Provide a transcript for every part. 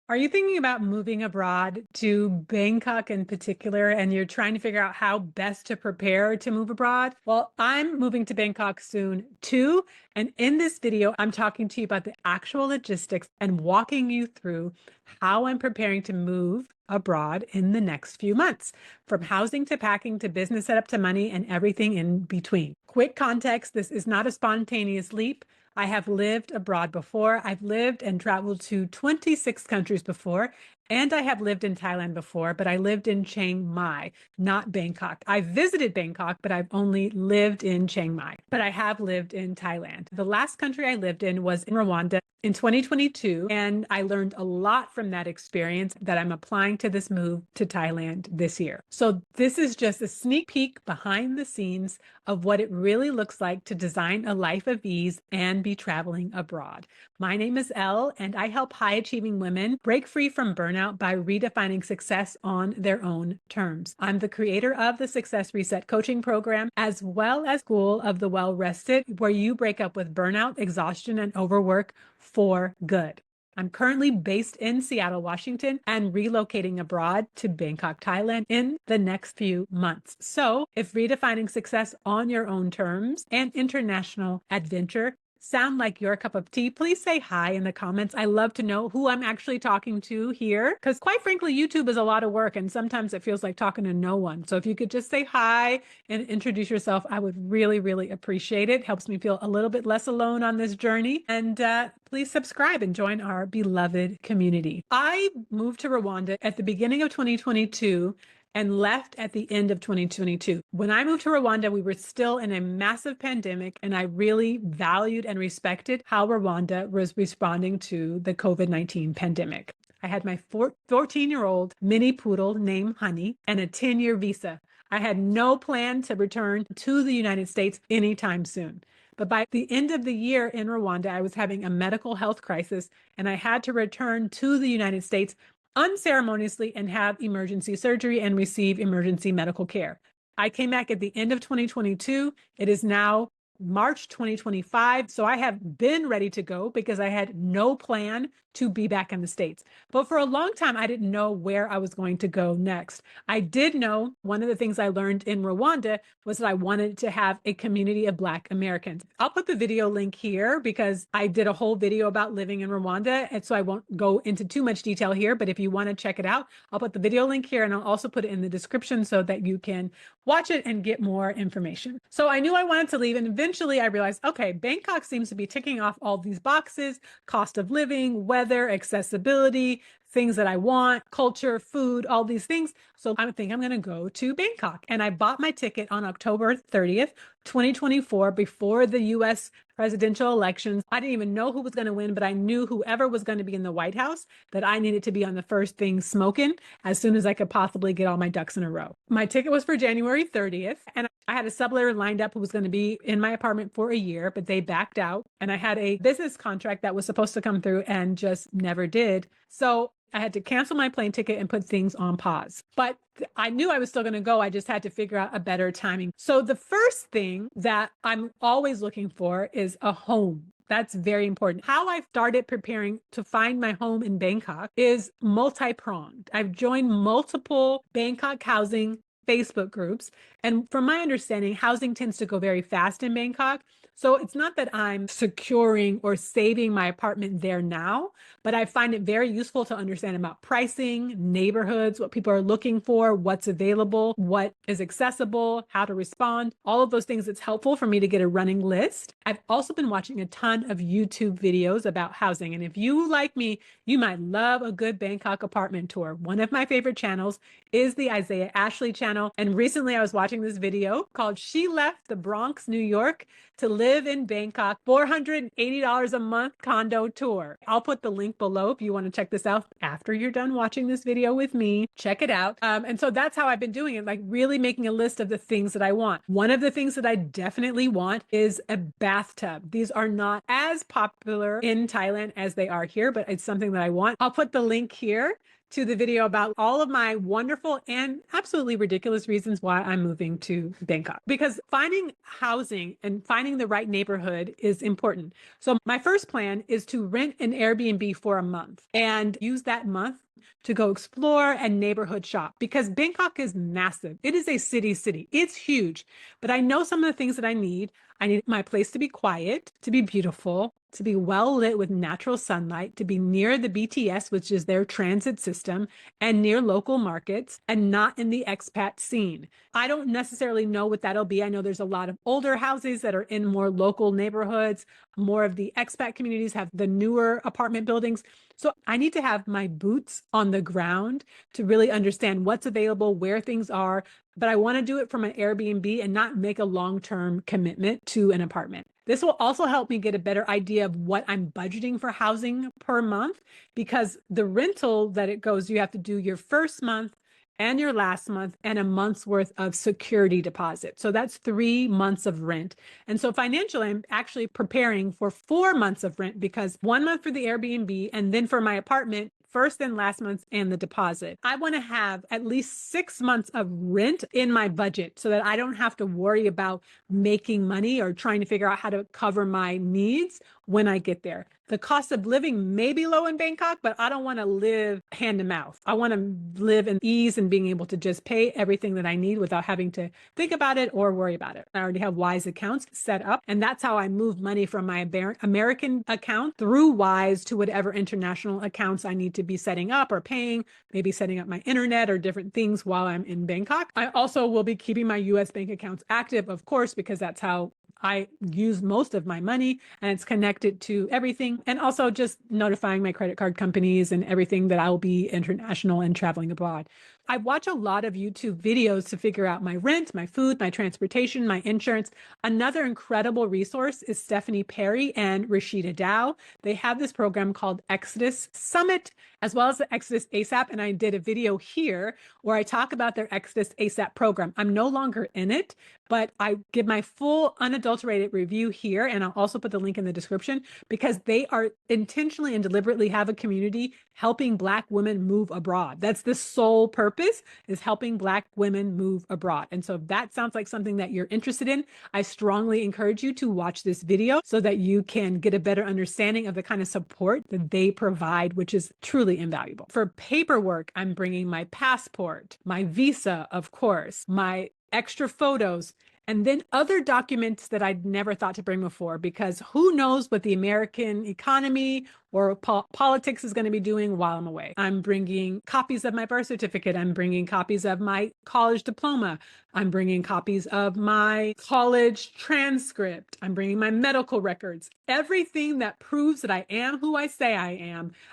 Are you thinking about moving abroad to Bangkok in particular, and you're trying to figure out how best to prepare to move abroad? Well, I'm moving to Bangkok soon too. And in this video, I'm talking to you about the actual logistics and walking you through how I'm preparing to move abroad in the next few months, from housing to packing to business setup to money and everything in between. Quick context, this is not a spontaneous leap. I have lived abroad before. I've lived and traveled to 26 countries before, and I have lived in Thailand before, but I lived in Chiang Mai, not Bangkok. I visited Bangkok, but I've only lived in Chiang Mai, but I have lived in Thailand. The last country I lived in was in Rwanda in 2022, and I learned a lot from that experience that I'm applying to this move to Thailand this year. So this is just a sneak peek behind the scenes of what it really looks like to design a life of ease and be traveling abroad. My name is Elle, and I help high achieving women break free from burnout by redefining success on their own terms. I'm the creator of the Success Reset coaching program, as well as School of the Well Rested, where you break up with burnout, exhaustion, and overwork for good. I'm currently based in Seattle, Washington, and relocating abroad to Bangkok, Thailand in the next few months. So if redefining success on your own terms and international adventure sound like your cup of tea, please say hi in the comments. I love to know who I'm actually talking to here, because quite frankly, YouTube is a lot of work and sometimes it feels like talking to no one. So if you could just say hi and introduce yourself, I would really, really appreciate it. Helps me feel a little bit less alone on this journey. And please subscribe and join our beloved community. I moved to Rwanda at the beginning of 2022 and left at the end of 2022. When I moved to Rwanda, we were still in a massive pandemic, and I really valued and respected how Rwanda was responding to the COVID-19 pandemic. I had my 14-year-old mini poodle named Honey and a 10-year visa. I had no plan to return to the United States anytime soon. But by the end of the year in Rwanda, I was having a medical health crisis, and I had to return to the United States unceremoniously and have emergency surgery and receive emergency medical care. I came back at the end of 2022. It is now March 2025. So I have been ready to go because I had no plan to be back in the States. But for a long time, I didn't know where I was going to go next. I did know one of the things I learned in Rwanda was that I wanted to have a community of Black Americans. I'll put the video link here because I did a whole video about living in Rwanda. And so I won't go into too much detail here, but if you want to check it out, I'll put the video link here and I'll also put it in the description so that you can watch it and get more information. So I knew I wanted to leave, and eventually I realized, okay, Bangkok seems to be ticking off all these boxes: cost of living, weather, accessibility, things that I want, culture, food, all these things. So I think I'm going to go to Bangkok. And I bought my ticket on October 30th, 2024, before the US presidential elections. I didn't even know who was going to win, but I knew whoever was going to be in the White House, that I needed to be on the first thing smoking as soon as I could possibly get all my ducks in a row. My ticket was for January 30th, and I had a subletter lined up who was going to be in my apartment for a year, but they backed out. And I had a business contract that was supposed to come through and just never did. So I had to cancel my plane ticket and put things on pause. But I knew I was still going to go. I just had to figure out a better timing. So the first thing that I'm always looking for is a home. That's very important. How I've started preparing to find my home in Bangkok is multi-pronged. I've joined multiple Bangkok housing Facebook groups. And from my understanding, housing tends to go very fast in Bangkok. So it's not that I'm securing or saving my apartment there now, but I find it very useful to understand about pricing, neighborhoods, what people are looking for, what's available, what is accessible, how to respond, all of those things. It's helpful for me to get a running list. I've also been watching a ton of YouTube videos about housing. And if you, like me, you might love a good Bangkok apartment tour. One of my favorite channels is the Isaiah Ashley channel. And recently I was watching this video called "She Left the Bronx, New York to Live in Bangkok, $480 a month condo tour." I'll put the link below if you want to check this out after you're done watching this video with me. Check it out. And so that's how I've been doing it, like really making a list of the things that I want. One of the things that I definitely want is a bathtub. These are not as popular in Thailand as they are here, but it's something that I want. I'll put the link here to the video about all of my wonderful and absolutely ridiculous reasons why I'm moving to Bangkok. Because finding housing and finding the right neighborhood is important. So my first plan is to rent an Airbnb for a month and use that month to go explore and neighborhood shop, because Bangkok is massive. It is a city. It's huge, but I know some of the things that I need. I need my place to be quiet, to be beautiful, to be well lit with natural sunlight, to be near the BTS, which is their transit system, and near local markets, and not in the expat scene. I don't necessarily know what that'll be. I know there's a lot of older houses that are in more local neighborhoods. More of the expat communities have the newer apartment buildings. So I need to have my boots on the ground to really understand what's available, where things are, but I want to do it from an Airbnb and not make a long-term commitment to an apartment. This will also help me get a better idea of what I'm budgeting for housing per month, because the rental that it goes, you have to do your first month and your last month and a month's worth of security deposit. So that's 3 months of rent. And so financially, I'm actually preparing for 4 months of rent, because 1 month for the Airbnb and then for my apartment, first and last month, and the deposit. I want to have at least 6 months of rent in my budget so that I don't have to worry about making money or trying to figure out how to cover my needs when I get there. The cost of living may be low in Bangkok, but I don't want to live hand to mouth. I want to live in ease and being able to just pay everything that I need without having to think about it or worry about it. I already have Wise accounts set up, and that's how I move money from my American account through Wise to whatever international accounts I need to be setting up or paying, maybe setting up my internet or different things while I'm in Bangkok. I also will be keeping my US bank accounts active, of course, because that's how I use most of my money, and it's connected to everything. And also just notifying my credit card companies and everything that I will be international and traveling abroad. I watch a lot of YouTube videos to figure out my rent, my food, my transportation, my insurance. Another incredible resource is Stephanie Perry and Rashida Dow. They have this program called Exodus Summit, as well as the Exodus A.S.A.P. And I did a video here where I talk about their Exodus A.S.A.P. program. I'm no longer in it, but I give my full unadulterated review here. And I'll also put the link in the description, because they are intentionally and deliberately have a community helping Black women move abroad. That's the sole purpose, is helping Black women move abroad. And so if that sounds like something that you're interested in, I strongly encourage you to watch this video so that you can get a better understanding of the kind of support that they provide, which is truly invaluable. For paperwork, I'm bringing my passport, my visa, of course, my extra photos, and then other documents that I'd never thought to bring before, because who knows what the American economy or politics is going to be doing while I'm away. I'm bringing copies of my birth certificate. I'm bringing copies of my college diploma. I'm bringing copies of my college transcript. I'm bringing my medical records. Everything that proves that I am who I say I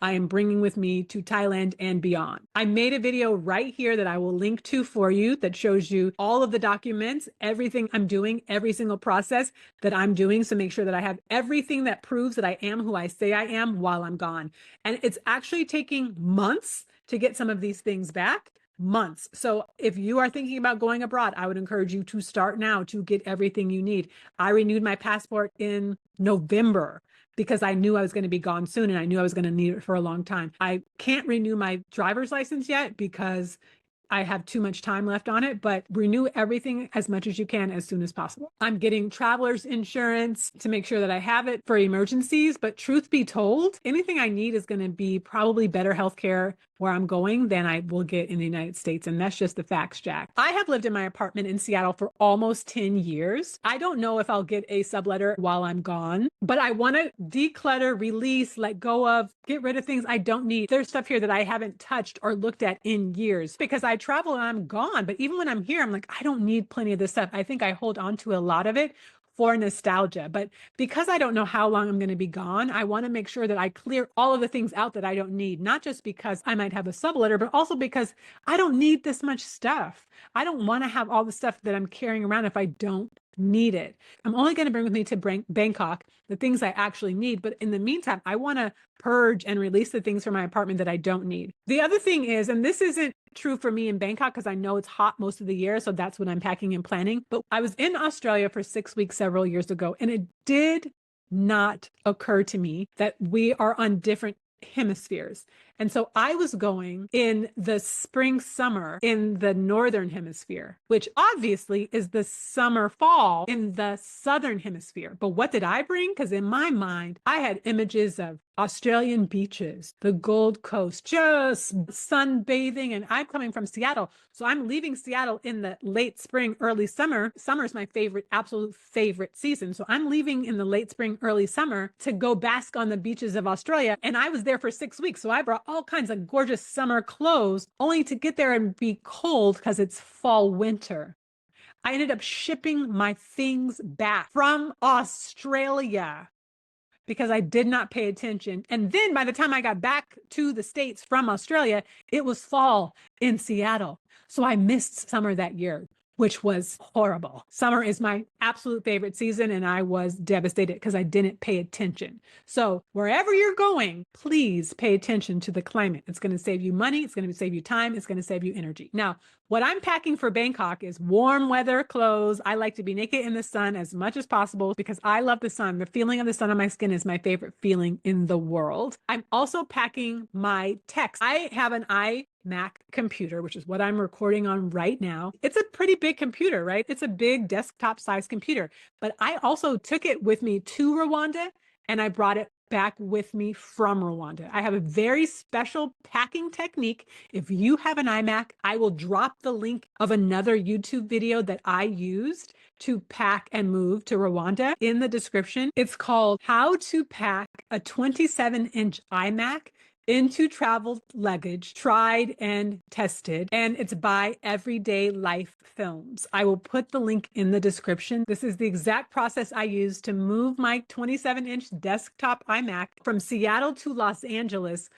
am bringing with me to Thailand and beyond. I made a video right here that I will link to for you that shows you all of the documents, everything I'm doing, every single process that I'm doing. So make sure that I have everything that proves that I am who I say I am while I'm gone. And it's actually taking months to get some of these things back. Months. So if you are thinking about going abroad, I would encourage you to start now to get everything you need. I renewed my passport in November because I knew I was going to be gone soon, and I knew I was going to need it for a long time. I can't renew my driver's license yet because I have too much time left on it, but renew everything as much as you can as soon as possible. I'm getting traveler's insurance to make sure that I have it for emergencies, but truth be told, anything I need is going to be probably better healthcare where I'm going than I will get in the United States. And that's just the facts, Jack. I have lived in my apartment in Seattle for almost 10 years. I don't know if I'll get a subletter while I'm gone, but I want to declutter, release, let go of, get rid of things I don't need. There's stuff here that I haven't touched or looked at in years because I travel and I'm gone. But even when I'm here, I'm like, I don't need plenty of this stuff. I think I hold on to a lot of it for nostalgia. But because I don't know how long I'm going to be gone, I want to make sure that I clear all of the things out that I don't need, not just because I might have a subletter, but also because I don't need this much stuff. I don't want to have all the stuff that I'm carrying around if I don't need it. I'm only going to bring with me to Bangkok the things I actually need. But in the meantime, I want to purge and release the things from my apartment that I don't need. The other thing is, and this isn't true for me in Bangkok because I know it's hot most of the year, so that's what I'm packing and planning. But I was in Australia for 6 weeks several years ago, and it did not occur to me that we are on different hemispheres. And so I was going in the spring, summer in the northern hemisphere, which obviously is the summer, fall in the southern hemisphere. But what did I bring? Because in my mind, I had images of Australian beaches, the Gold Coast, just sunbathing. And I'm coming from Seattle. So I'm leaving Seattle in the late spring, early summer. Summer is my favorite, absolute favorite season. So I'm leaving in the late spring, early summer to go bask on the beaches of Australia. And I was there for 6 weeks. So I brought all kinds of gorgeous summer clothes only to get there and be cold because it's fall, winter. I ended up shipping my things back from Australia because I did not pay attention. And then by the time I got back to the States from Australia, it was fall in Seattle. So I missed summer that year, which was horrible. Summer is my absolute favorite season, and I was devastated because I didn't pay attention. So wherever you're going, please pay attention to the climate. It's going to save you money. It's going to save you time. It's going to save you energy. Now, what I'm packing for Bangkok is warm weather clothes. I like to be naked in the sun as much as possible because I love the sun. The feeling of the sun on my skin is my favorite feeling in the world. I'm also packing my text. I have an iMac computer, which is what I'm recording on right now. It's a pretty big computer, right? It's a big desktop size computer, but I also took it with me to Rwanda and I brought it back with me from Rwanda. I have a very special packing technique. If you have an iMac, I will drop the link of another YouTube video that I used to pack and move to Rwanda in the description. It's called How to Pack a 27-inch iMac into travel luggage, tried and tested, and it's by Everyday Life Films. I will put the link in the description. This is the exact process I used to move my 27-inch desktop iMac from Seattle to Los Angeles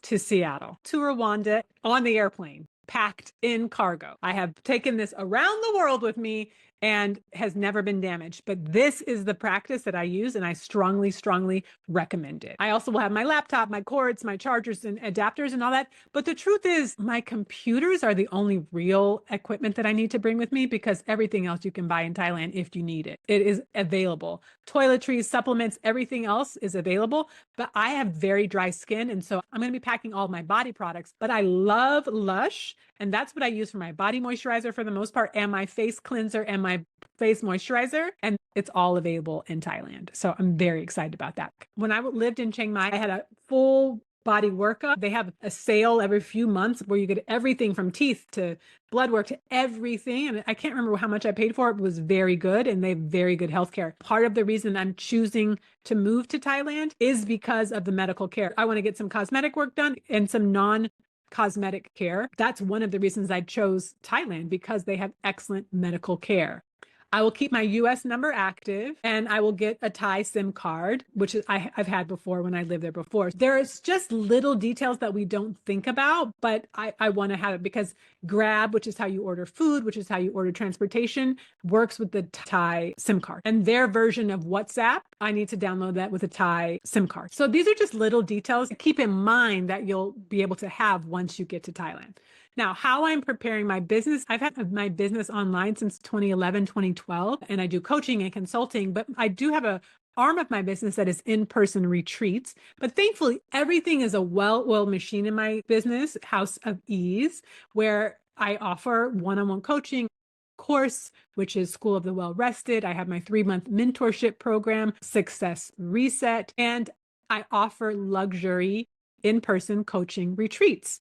to Seattle, to Rwanda on the airplane, packed in cargo. I have taken this around the world with me and has never been damaged. But this is the practice that I use, and I strongly, strongly recommend it. I also will have my laptop, my cords, my chargers and adapters and all that. But the truth is, my computers are the only real equipment that I need to bring with me because everything else you can buy in Thailand if you need it. It is available. Toiletries, supplements, everything else is available. But I have very dry skin, and so I'm going to be packing all my body products. But I love Lush, and that's what I use for my body moisturizer for the most part, and my face cleanser and my face moisturizer, and it's all available in Thailand. So I'm very excited about that. When I lived in Chiang Mai, I had a full body workup. They have a sale every few months where you get everything from teeth to blood work to everything. And I can't remember how much I paid for it. It was very good, and they have very good healthcare. Part of the reason I'm choosing to move to Thailand is because of the medical care. I want to get some cosmetic work done and some non-cosmetic care. That's one of the reasons I chose Thailand, because they have excellent medical care. I will keep my US number active, and I will get a Thai SIM card, which I've had before when I lived there before. There's just little details that we don't think about, but I want to have it because Grab, which is how you order food, which is how you order transportation, works with the Thai SIM card. And their version of WhatsApp, I need to download that with a Thai SIM card. So these are just little details to keep in mind that you'll be able to have once you get to Thailand. Now, how I'm preparing my business, I've had my business online since 2011, 2012, and I do coaching and consulting, but I do have a arm of my business that is in-person retreats. But thankfully, everything is a well-oiled machine in my business, House of Ease, where I offer one-on-one coaching course, which is School of the Well-Rested. I have my 3-month mentorship program, Success Reset, and I offer luxury in-person coaching retreats.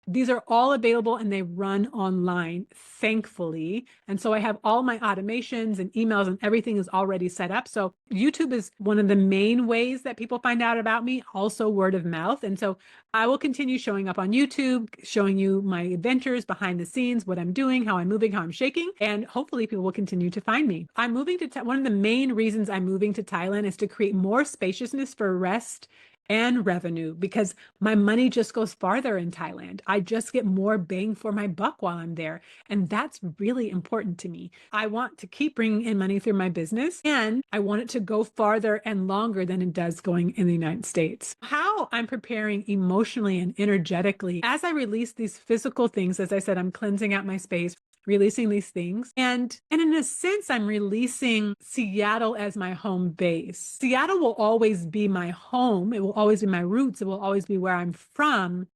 These are all available and they run online, thankfully. And so I have all my automations and emails and everything is already set up. So YouTube is one of the main ways that people find out about me, also word of mouth. And so I will continue showing up on YouTube, showing you my adventures behind the scenes, what I'm doing, how I'm moving, how I'm shaking, and hopefully people will continue to find me. I'm moving to, one of the main reasons I'm moving to Thailand is to create more spaciousness for rest and revenue, because my money just goes farther in Thailand. I just get more bang for my buck while I'm there. And that's really important to me. I want to keep bringing in money through my business, and I want it to go farther and longer than it does going in the United States. How I'm preparing emotionally and energetically as I release these physical things, as I said, I'm cleansing out my space. releasing these things. And in a sense, I'm releasing Seattle as my home base. Seattle will always be my home. It will always be my roots. It will always be where I'm from.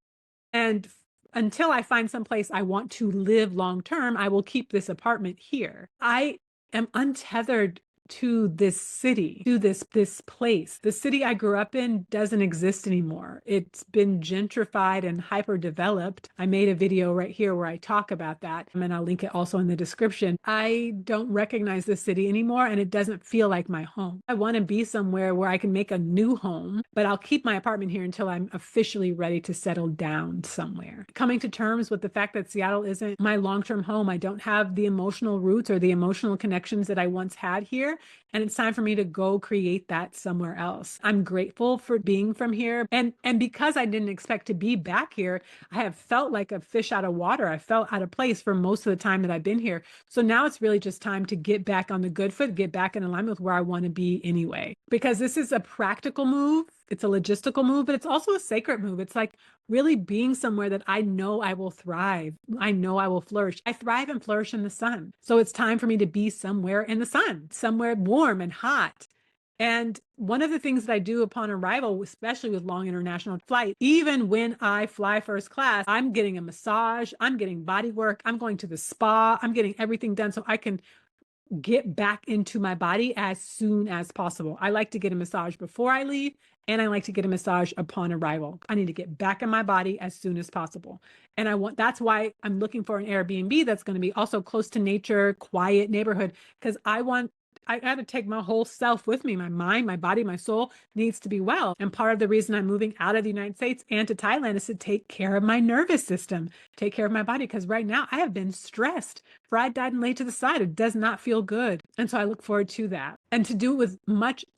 And until I find someplace I want to live long term, I will keep this apartment here. I am untethered to this city, to this place. The city I grew up in doesn't exist anymore. It's been gentrified and hyper developed. I made a video right here where I talk about that, and I'll link it also in the description. I don't recognize the city anymore, and it doesn't feel like my home. I want to be somewhere where I can make a new home, but I'll keep my apartment here until I'm officially ready to settle down somewhere. Coming to terms with the fact that Seattle isn't my long-term home. I don't have the emotional roots or the emotional connections that I once had here. And it's time for me to go create that somewhere else. I'm grateful for being from here. And because I didn't expect to be back here, I have felt like a fish out of water. I felt out of place for most of the time that I've been here. So now it's really just time to get back on the good foot, get back in alignment with where I want to be anyway. Because this is a practical move. It's a logistical move, but it's also a sacred move. It's like really being somewhere that I know I will thrive. I know I will flourish. I thrive and flourish in the sun. So it's time for me to be somewhere in the sun, somewhere warm and hot. And one of the things that I do upon arrival, especially with long international flights, even when I fly first class, I'm getting a massage, I'm getting body work, I'm going to the spa, I'm getting everything done so I can get back into my body as soon as possible. I like to get a massage before I leave, and I like to get a massage upon arrival. I need to get back in my body as soon as possible. And that's why I'm looking for an Airbnb that's going to be also close to nature, quiet neighborhood, because I got to take my whole self with me. My mind, my body, my soul needs to be well. And part of the reason I'm moving out of the United States and to Thailand is to take care of my nervous system, take care of my body. Because right now I have been stressed, fried, died, and laid to the side. It does not feel good. And so I look forward to that and to do it with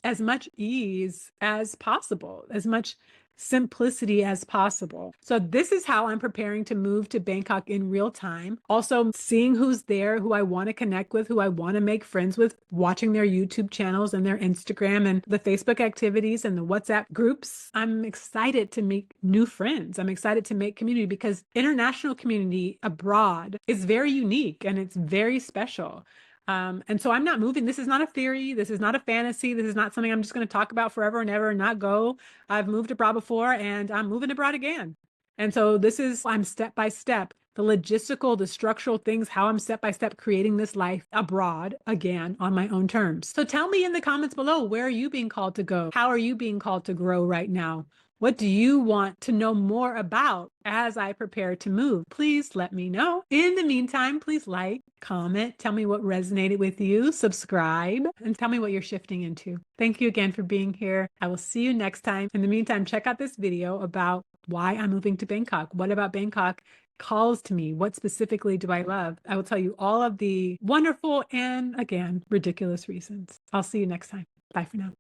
as much ease as possible, as much simplicity as possible. So this is how I'm preparing to move to Bangkok in real time. Also seeing who's there, who I want to connect with, who I want to make friends with, watching their YouTube channels and their Instagram and the Facebook activities and the WhatsApp groups. I'm excited to make new friends. I'm excited to make community because international community abroad is very unique and it's very special. And so I'm not moving. This is not a theory. This is not a fantasy. This is not something I'm just going to talk about forever and ever and not go. I've moved abroad before and I'm moving abroad again. And so I'm step by step, the logistical, the structural things, how I'm step by step creating this life abroad again on my own terms. So tell me in the comments below, where are you being called to go? How are you being called to grow right now? What do you want to know more about as I prepare to move? Please let me know. In the meantime, please like, comment, tell me what resonated with you, subscribe, and tell me what you're shifting into. Thank you again for being here. I will see you next time. In the meantime, check out this video about why I'm moving to Bangkok. What about Bangkok calls to me? What specifically do I love? I will tell you all of the wonderful and, again, ridiculous reasons. I'll see you next time. Bye for now.